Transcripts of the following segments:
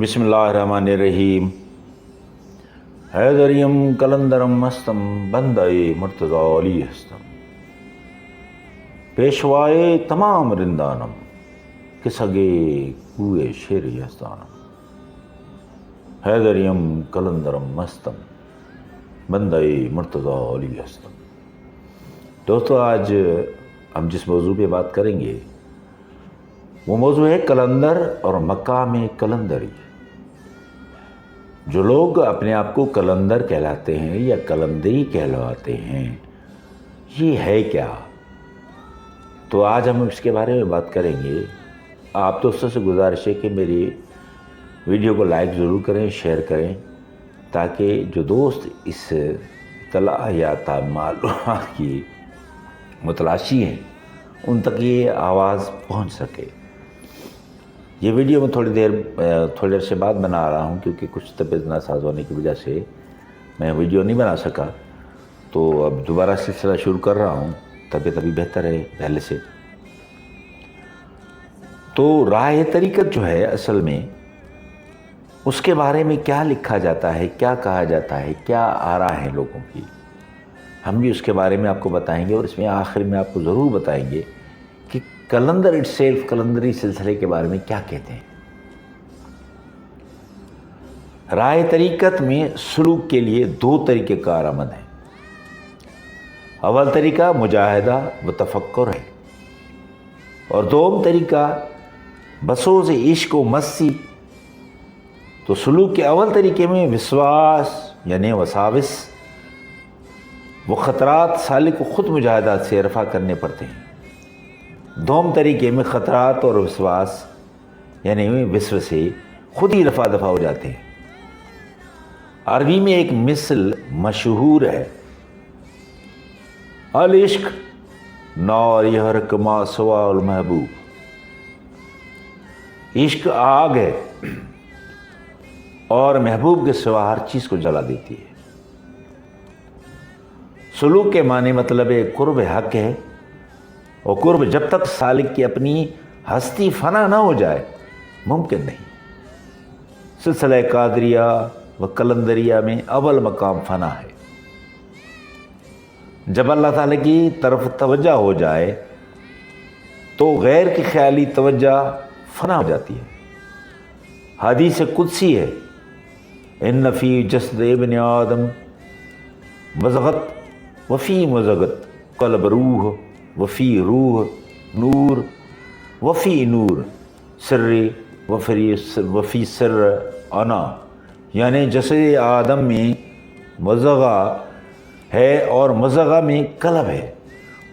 बिस्मिल्लाहिर्रहमानिर्रहीम। हैदरियम कलंदरम मस्तम बंदे मुर्तज़ा अली हस्तम, पेशवाए तमाम रिंदानम किसगे कुए शेर यस्तानम। हैदरियम कलंदरम मस्तम बंदे मुर्तज़ा अली हस्तम। दोस्तों, आज हम जिस मौजू पे बात करेंगे वो मौजू है कलंदर और मकाम कलंदरी। जो लोग अपने आप को कलंदर कहलाते हैं या कलंदरी कहलवाते हैं, ये है क्या? तो आज हम इसके बारे में बात करेंगे। आप दोस्तों से गुजारिश है कि मेरी वीडियो को लाइक ज़रूर करें, शेयर करें, ताकि जो दोस्त इस तला या मालूमात की मुतलाशी हैं उन तक ये आवाज़ पहुंच सके। ये वीडियो मैं थोड़ी देर से बाद बना रहा हूँ, क्योंकि कुछ तबीयत नासाज होने की वजह से मैं वीडियो नहीं बना सका। तो अब दोबारा सिलसिला शुरू कर रहा हूँ। तबीयत अभी बेहतर है पहले से। तो राह तरीक़त जो है, असल में उसके बारे में क्या लिखा जाता है, क्या कहा जाता है, क्या आरा है लोगों की, हम भी उसके बारे में आपको बताएंगे। और इसमें आखिर में आपको ज़रूर बताएंगे कि कलंदर इटसेल्फ, कलंदरी सिलसिले के बारे में क्या कहते हैं। राह तरीक़त में सलूक के लिए दो तरीक़े कारआमद हैं। अव्वल तरीक़ा मुजाहिदा व तफक्कुर है, और दोम तरीक़ा बसोज़ इश्क व मस्सी। तो सलूक के अव्वल तरीक़े में विश्वास यानी वसाविस वो ख़तरात सालिक को ख़ुद मुजाहिदात से रफ़ा करने पड़ते हैं। दोम तरीके में ख़तरात और विश्वास यानी विश्व से ख़ुद ही रफ़ा दफ़ा हो जाते हैं। अरबी में एक मिसल मशहूर है, अल इश्क नार यहरक मा सवाल महबूब। इश्क आग है और महबूब के सिवा हर चीज़ को जला देती है। सलूक के माने मतलब है कुर्ब हक है, और कुर्ब जब तक सालिक की अपनी हस्ती फना ना हो जाए मुमकिन नहीं। सिलसिला कादरिया व कलंदरिया में अव्वल मकाम फना है। जब अल्लाह ताला की तरफ तवज्जो हो जाए तो गैर की ख्याली तवज्जो फना हो जाती है। हदीस कुदसी है, इन्न फी जस्द इब्न आदम मज़गत वफ़ी मज़गत क़ल्ब रूह वफ़ी रूह नूर वफ़ी नूर सर्री वफ़ी सर्र अना। यानी जैसे आदम में मज़गा है और मज़गा में कल्ब है,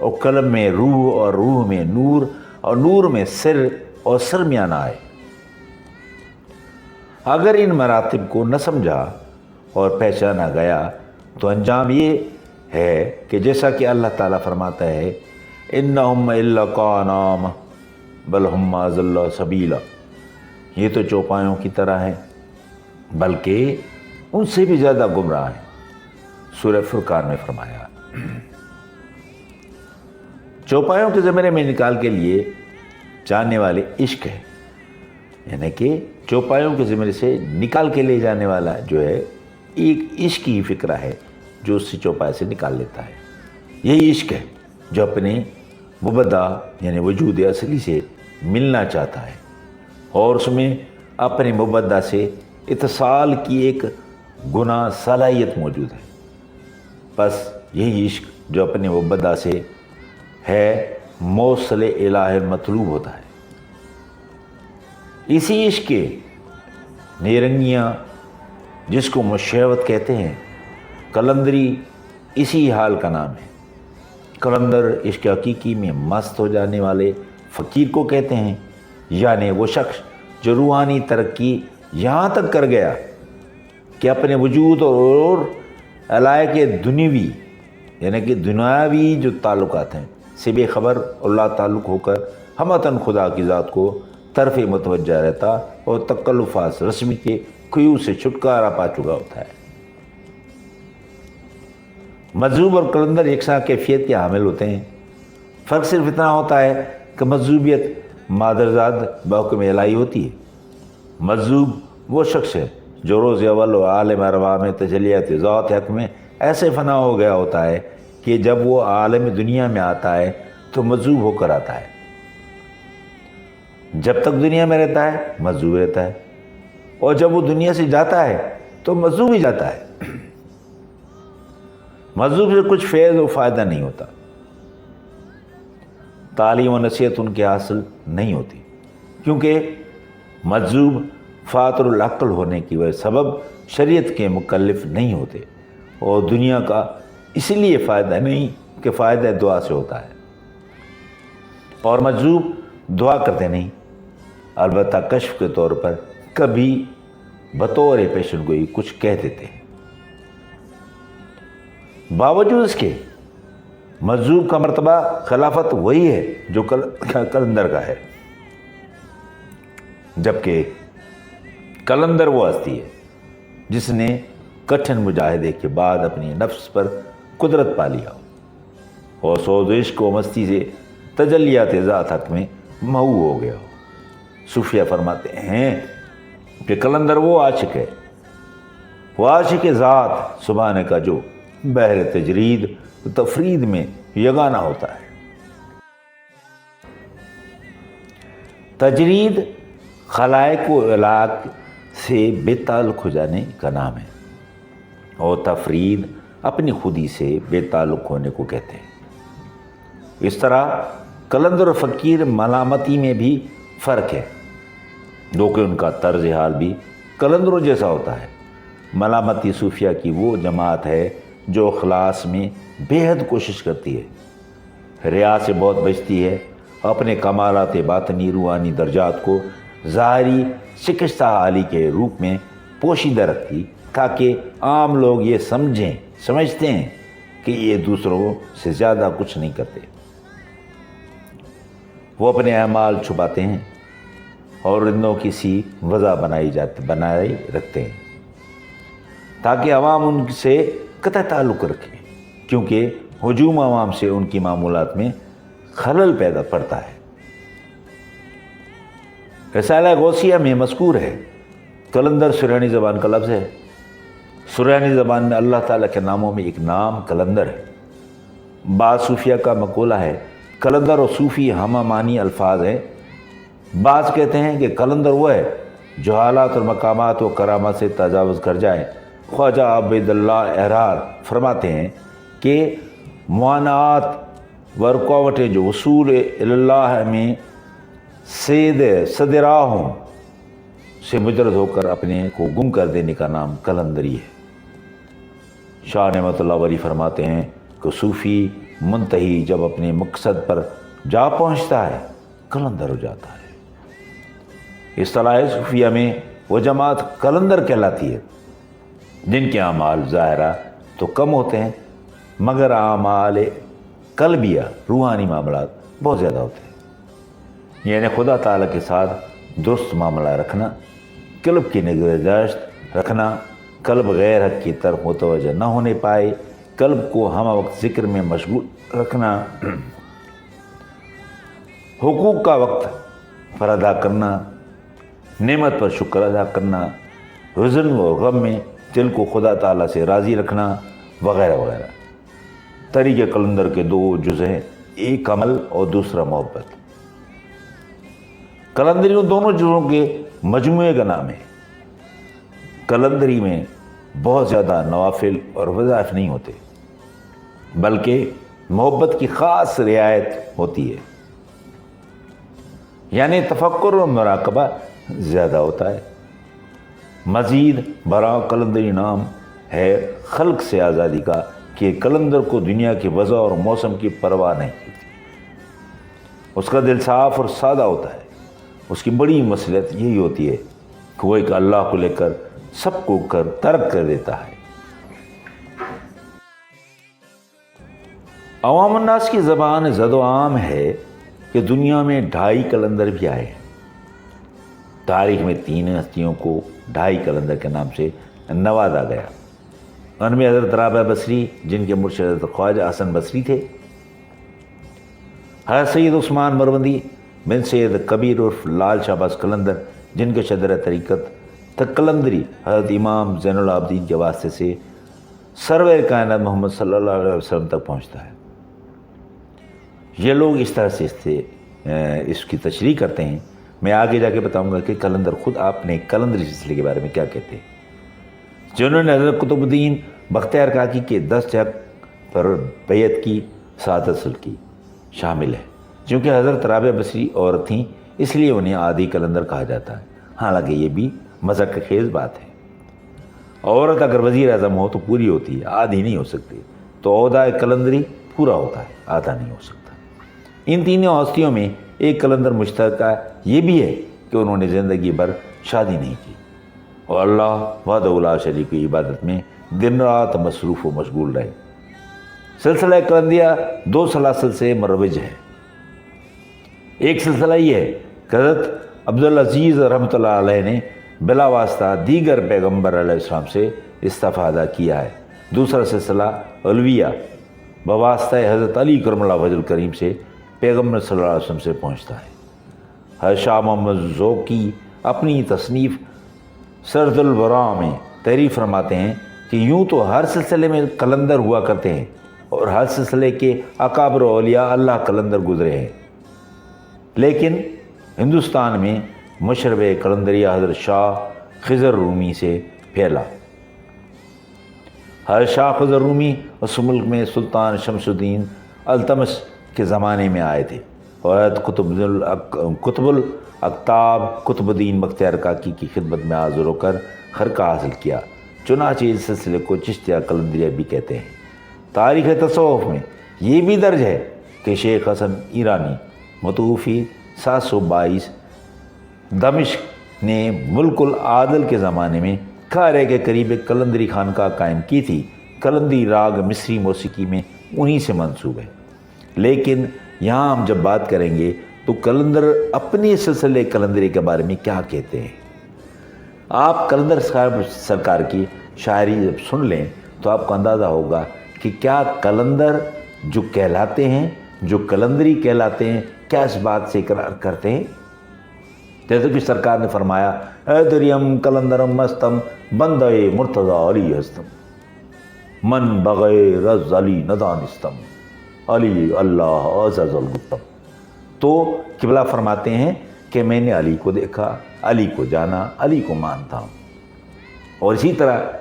और कल्ब में रूह और रूह में नूर और नूर में सिर और सिर में अना है। अगर इन मरातिब को न समझा और पहचाना गया तो अंजाम ये है कि जैसा कि अल्लाह ताला फरमाता है, इन्नहुम इल्ला कानाम बल हुम अज़ल्ला सबीला। ये तो चौपायों की तरह है, बल्कि उनसे भी ज़्यादा गुमराह है। सूरह फुरकान में फरमाया, चौपायों के ज़मरे में निकाल के लिए जाने वाले इश्क है, यानी कि चौपायों के ज़मरे से निकाल के ले जाने वाला जो है एक इश्क ही फ़िक्रा है जो उससे चौपाई से निकाल लेता है। यही इश्क है जो अपने मुबद्दा यानी वजूद असली से मिलना चाहता है, और उसमें अपने मुबद्दा से इत्साल की एक गुना सलाहियत मौजूद है। बस यही इश्क जो अपने मुबद्दा से है मौसल इलाह मतलूब होता है। इसी इश्क के नेरंगियाँ जिसको मुशहवत कहते हैं, कलंदरी इसी हाल का नाम है। कलंदर इश्क हकीकी में मस्त हो जाने वाले फ़कीर को कहते हैं, यानी वो शख्स जो रूहानी तरक्की यहाँ तक कर गया कि अपने वजूद और अलायके दुनियावी यानी कि दुनियावी जो ताल्लुकात हैं से बेखबर और ला ताल्लुक़ होकर हमतन खुदा की ज़ात को तरफ़ मुतवज्जा रहता और तकल्लुफ़ात रस्मी के क़यूद से छुटकारा पा चुका होता है। मजलूब और कलंदर यकसा कैफियत के हामिल होते हैं। फ़र्क सिर्फ इतना होता है कि मजलूबियत मादरजाद बहुक्म इलाही होती है, मजलूब وہ شخص ہے جو روز اول و عالم ارواح میں تجلیات ذات حق میں ایسے فنا ہو گیا ہوتا ہے کہ جب وہ عالم دنیا میں آتا ہے تو مجذوب ہو کر آتا ہے، جب تک دنیا میں رہتا ہے مجذوب رہتا ہے، اور جب وہ دنیا سے جاتا ہے تو مجذوب ہی جاتا ہے۔ مجذوب سے کچھ فیض و فائدہ نہیں ہوتا، تعلیم و نصیحت ان کے حاصل نہیں ہوتی، کیونکہ مجذوب فاطر العقل ہونے کی وجہ سبب شریعت کے مکلف نہیں ہوتے، اور دنیا کا اس لیے فائدہ نہیں کہ فائدہ دعا سے ہوتا ہے، اور مجذوب دعا کرتے نہیں، البتہ کشف کے طور پر کبھی بطور پیشن گوئی کچھ کہہ دیتے ہیں۔ باوجود اس کے مجذوب کا مرتبہ خلافت وہی ہے جو قلندر کا ہے، جبکہ قلندر وہ ہستی ہے جس نے کٹھن مجاہدے کے بعد اپنی نفس پر قدرت پا لیا ہو اور سوز عشق و مستی سے تجلیات ذات حق میں مہو ہو گیا ہو۔ صوفیہ فرماتے ہیں کہ قلندر وہ عاشق ہے، وہ عاشق ذات سبحانہ کا جو بحر تجرید و تفرید میں یگانہ ہوتا ہے۔ تجرید خلائق و علاق سے بے تعلق ہو جانے کا نام ہے، اور تفرید اپنی خودی سے بے تعلق ہونے کو کہتے ہیں۔ اس طرح قلندر و فقیر ملامتی میں بھی فرق ہے، دو کہ ان کا طرز حال بھی قلندروں جیسا ہوتا ہے۔ ملامتی صوفیہ کی وہ جماعت ہے جو اخلاص میں بے حد کوشش کرتی ہے، ریا سے بہت بچتی ہے، اپنے کمالات باطنی روحانی درجات کو ظاہری شکستہ حالی کے روپ میں پوشیدہ رکھتی تاکہ عام لوگ یہ سمجھتے ہیں کہ یہ دوسروں سے زیادہ کچھ نہیں کرتے۔ وہ اپنے اعمال چھپاتے ہیں اور رندوں کی سی وضع بنائے رکھتے ہیں تاکہ عوام ان سے قطع تعلق رکھے، کیونکہ ہجوم عوام سے ان کی معمولات میں خلل پیدا پڑتا ہے۔ رسالہ غوثیہ میں مذکور ہے، قلندر سریانی زبان کا لفظ ہے۔ سریانی زبان میں اللہ تعالیٰ کے ناموں میں ایک نام قلندر ہے۔ بعض صوفیہ کا مقولہ ہے قلندر اور صوفی ہمہ معنی الفاظ ہیں۔ بعض کہتے ہیں کہ قلندر وہ ہے جو حالات اور مقامات و کرامات سے تجاوز کر جائے۔ خواجہ عبید اللہ احرار فرماتے ہیں کہ معانات و رکاوٹیں جو وصول اللہ میں صدراہوں سے مجرد ہو کر اپنے کو گم کر دینے کا نام قلندری ہے۔ شاہ نعمت اللہ ولی فرماتے ہیں کہ صوفی منتہی جب اپنے مقصد پر جا پہنچتا ہے قلندر ہو جاتا ہے۔ اصطلاح صوفیہ میں وہ جماعت قلندر کہلاتی ہے جن کے اعمال ظاہرہ تو کم ہوتے ہیں مگر اعمال قلبیہ روحانی معاملات بہت زیادہ ہوتے ہیں، یعنی خدا تعالیٰ کے ساتھ درست معاملہ رکھنا، قلب کی نگہداشت رکھنا، قلب غیر حق کی طرف متوجہ نہ ہونے پائے، قلب کو ہمہ وقت ذکر میں مشغول رکھنا، حقوق کا وقت پر ادا کرنا، نعمت پر شکر ادا کرنا، حزن و غم میں دل کو خدا تعالیٰ سے راضی رکھنا وغیرہ وغیرہ۔ طریق قلندر کے دو جز ہیں، ایک عمل اور دوسرا محبت۔ قلندری ان دونوں جزوں کے مجموعے کا نام ہے۔ قلندری میں بہت زیادہ نوافل اور وظائف نہیں ہوتے، بلکہ محبت کی خاص رعایت ہوتی ہے، یعنی تفکر اور مراقبہ زیادہ ہوتا ہے۔ مزید برآں قلندری نام ہے خلق سے آزادی کا کہ قلندر کو دنیا کی وضع اور موسم کی پرواہ نہیں ہوتی، اس کا دل صاف اور سادہ ہوتا ہے۔ اس کی بڑی مصلحت یہی ہوتی ہے کہ وہ ایک اللہ کو لے کر سب کو ترک کر دیتا ہے۔ عوام الناس کی زبان زد و عام ہے کہ دنیا میں 2.5 قلندر بھی آئے ہیں۔ تاریخ میں 3 ہستیوں کو 2.5 قلندر کے نام سے نوازا گیا۔ ان میں حضرت رابعہ بصری جن کے مرشد حضرت خواجہ حسن بصری تھے، حضرت سید عثمان مروندی بن سید کبیر عرف لال شہباز قلندر جن کے صدر طریقت तक कलंदरी हज़रत इमाम ज़ैनुल आबिदीन के वास्ते से सरवर कायनात मोहम्मद सल्लल्लाहु अलैहि वसल्लम तक पहुँचता है। ये लोग इस तरह से इसकी तशरीह करते हैं। मैं आगे जाके बताऊंगा कि कलंदर खुद आपने कलंदरी सिलसिले के बारे में क्या कहते हैं, जिन्होंने हज़रत कुतुबुद्दीन बख्तियार काकी के 10 जग पर बैयत की, सादत हासिल की शामिल है। चूँकि हज़रत राबिया बसरी औरत थीं इसलिए उन्हें आदि कलंदर कहा जाता है। हालांकि ये भी मज़ाक खेज़ बात है। औरत अगर वज़ीर आज़म हो तो पूरी होती है, आधी नहीं हो सकती। तो ओहदा कलंदरी पूरा होता है, आधा नहीं हो सकता। इन तीनों हस्तियों में एक कलंदर मुश्तरका ये भी है कि उन्होंने ज़िंदगी भर शादी नहीं की और अल्लाह वहदहू ला शरीक की इबादत में दिन रात मसरूफ़ व मशगूल रहे। सिलसिला कलंदिया 2 सलासिल से मरवज है। एक सिलसिला ये है कि हज़रत अब्दुल अज़ीज़ रहमतुल्लाह अलैह ने बिला वास्ता दीगर पैगम्बर अलैहिस्सलाम से इस्तिफ़ादा किया है। दूसरा सिलसिला अलविया बवास्ता हज़रत अली करमुल्लाह वजहुल करीम से पैगम्बर सल्लल्लाहु अलैहि वसल्लम से पहुँचता है। हज़रत शाह मोहम्मद ज़ौक़ी अपनी तसनीफ़ सरदुल वरा में तहरीर फरमाते हैं कि यूँ तो हर सिलसिले में कलंदर हुआ करते हैं और हर सिलसिले के अकाबर औलिया अल्लाह कलंदर गुज़रे हैं, लेकिन हिंदुस्तान में मशरब कलंदरिया हज़रत शाह ख़िज़र रूमी से फैला। हज़रत शाह ख़िज़र रूमी उस मुल्क में सुल्तान शमसुद्दीन अल्तमश के ज़माने में आए थे और हज़रत कुतुबुल अक्ताब कुतुबुद्दीन बख्तियार काकी की खिदमत में हाज़िर होकर खरका हासिल किया। चुनांचे इस सिलसिले को चिश्तिया कलंदरिया भी कहते हैं। तारीख़ तसव्वुफ़ में ये भी दर्ज है कि शेख हसन ईरानी मतूफ़ी 722 दमिश्क ने मुल्कुल आदल के ज़माने में कारे के करीब एक कलंदरी खानका कायम की थी। कलंदरी राग मिस्री मौसीकी में उन्हीं से मंसूब है। लेकिन यहाँ हम जब बात करेंगे तो कलंदर अपने सिलसिले कलंदरी के बारे में क्या कहते हैं। आप कलंदर साहब सरकार की शायरी जब सुन लें तो आपको अंदाज़ा होगा कि क्या कलंदर जो कहलाते हैं, जो कलंदरी कहलाते हैं, क्या इस बात से इकरार करते हैं। जैसे कि सरकार ने फरमाया, दरियम कलंदरम मस्तम बंदे मुर्तज़ा अली हस्तम मन बग़े रज़ अली नदानिस्तम अली अल्लाह अज़ज़ुल। तो किबला फरमाते हैं कि मैंने अली को देखा, अली को जाना, अली को मानता हूँ। और इसी तरह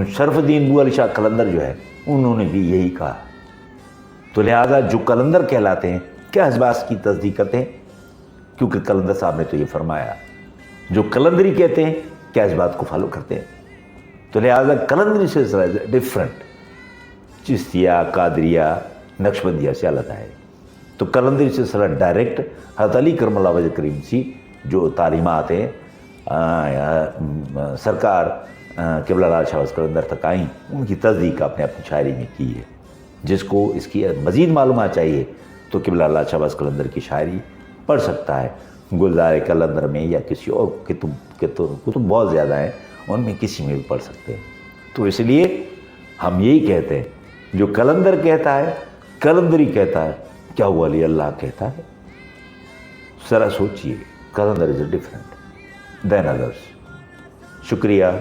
शरफ़ुद्दीन बू अली शाह कलंदर जो है उन्होंने भी यही कहा। तो लिहाजा जो कलंदर कहलाते हैं क्या इस बात की तस्दीक करते हैं, क्योंकि कलंदर साहब ने तो ये फरमाया। जो कलंदरी कहते हैं क्या इस बात को फॉलो करते हैं। तो लिहाजा कलंदरी से डिफरेंट, चिश्तिया कादरिया नक्शबंदिया से अलग है। तो कलंदरी से सला डायरेक्ट हज़रत अली करमुल्लाह वजह करीम सी जो तालीमात हैं सरकार क़िबला लाल शाह कलंदर तक आई, उनकी तस्दीक आपने अपनी शायरी में की है। जिसको इसकी मज़ीद मालूमात चाहिए तो क़िबला लाल शाह कलंदर की शायरी पढ़ सकता है। गुलजार कलंदर में या किसी और कुतुब बहुत ज़्यादा हैं, उनमें किसी में भी पढ़ सकते हैं। तो इसलिए हम यही कहते हैं, जो कलंदर कहता है कलंदरी कहता है, क्या हुआ अली अल्लाह कहता है। ज़रा सोचिए, कलंदर इज़ डिफरेंट देन अदर्स। शुक्रिया।